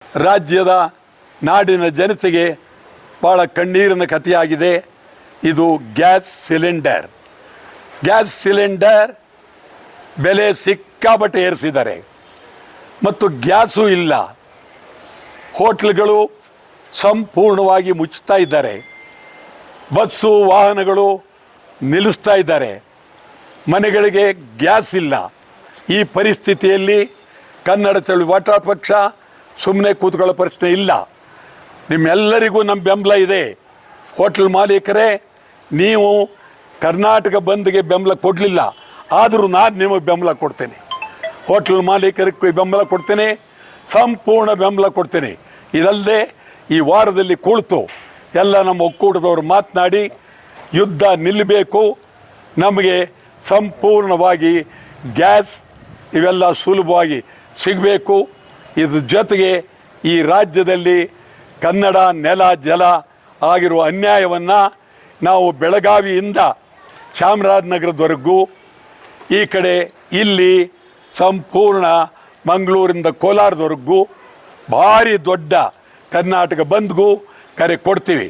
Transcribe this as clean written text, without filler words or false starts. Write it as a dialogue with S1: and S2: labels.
S1: ರಾಜ್ಯದ ನಾಡಿನ ಜನತೆಗೆ ಭಾಳ ಕಣ್ಣೀರಿನ ಕಥೆಯಾಗಿದೆ. ಇದು ಗ್ಯಾಸ್ ಸಿಲಿಂಡರ್ ಬೆಲೆ ಸಿಕ್ಕಾಪಟ್ಟೆ ಏರಿಸಿದ್ದಾರೆ ಮತ್ತು ಗ್ಯಾಸು ಇಲ್ಲ. ಹೋಟ್ಲ್ಗಳು ಸಂಪೂರ್ಣವಾಗಿ ಮುಚ್ಚುತ್ತಾ ಇದ್ದಾರೆ. ಬಸ್ಸು ವಾಹನಗಳು ನಿಲ್ಲಿಸ್ತಾ ಇದ್ದಾರೆ. ಮನೆಗಳಿಗೆ ಗ್ಯಾಸ್ ಇಲ್ಲ. ಈ ಪರಿಸ್ಥಿತಿಯಲ್ಲಿ ಕನ್ನಡ ಚಳವಳಿ ಪಕ್ಷ ಸುಮ್ಮನೆ ಕೂತ್ಕೊಳ್ಳೋ ಪ್ರಶ್ನೆ ಇಲ್ಲ. ನಿಮ್ಮೆಲ್ಲರಿಗೂ ನಮ್ಮ ಬೆಂಬಲ ಇದೆ. ಹೋಟ್ಲ್ ಮಾಲೀಕರೇ, ನೀವು ಕರ್ನಾಟಕ ಬಂದ್ಗೆ ಬೆಂಬಲ ಕೊಡಲಿಲ್ಲ, ಆದರೂ ನಾನು ನಿಮಗೆ ಬೆಂಬಲ ಕೊಡ್ತೇನೆ. ಹೋಟ್ಲ್ ಮಾಲೀಕರಿಗೆ ಬೆಂಬಲ ಕೊಡ್ತೇನೆ, ಸಂಪೂರ್ಣ ಬೆಂಬಲ ಕೊಡ್ತೇನೆ. ಇದಲ್ಲದೆ ಈ ವಾರದಲ್ಲಿ ಕುಳಿತು ಎಲ್ಲ ನಮ್ಮ ಒಕ್ಕೂಟದವರು ಮಾತನಾಡಿ ಯುದ್ಧ ನಿಲ್ಲಬೇಕು, ನಮಗೆ ಸಂಪೂರ್ಣವಾಗಿ ಗ್ಯಾಸ್ ಇವೆಲ್ಲ ಸುಲಭವಾಗಿ ಸಿಗಬೇಕು. ಇದ್ರ ಜೊತೆಗೆ ಈ ರಾಜ್ಯದಲ್ಲಿ ಕನ್ನಡ ನೆಲ ಜಲ ಆಗಿರುವ ಅನ್ಯಾಯವನ್ನು ನಾವು ಬೆಳಗಾವಿಯಿಂದ ಚಾಮರಾಜನಗರದವರೆಗೂ, ಈ ಕಡೆ ಇಲ್ಲಿ ಸಂಪೂರ್ಣ ಮಂಗಳೂರಿಂದ ಕೋಲಾರದವರೆಗೂ ಭಾರಿ ದೊಡ್ಡ ಕರ್ನಾಟಕ ಬಂದ್ಗೂ ಕರೆ ಕೊಡ್ತೀವಿ.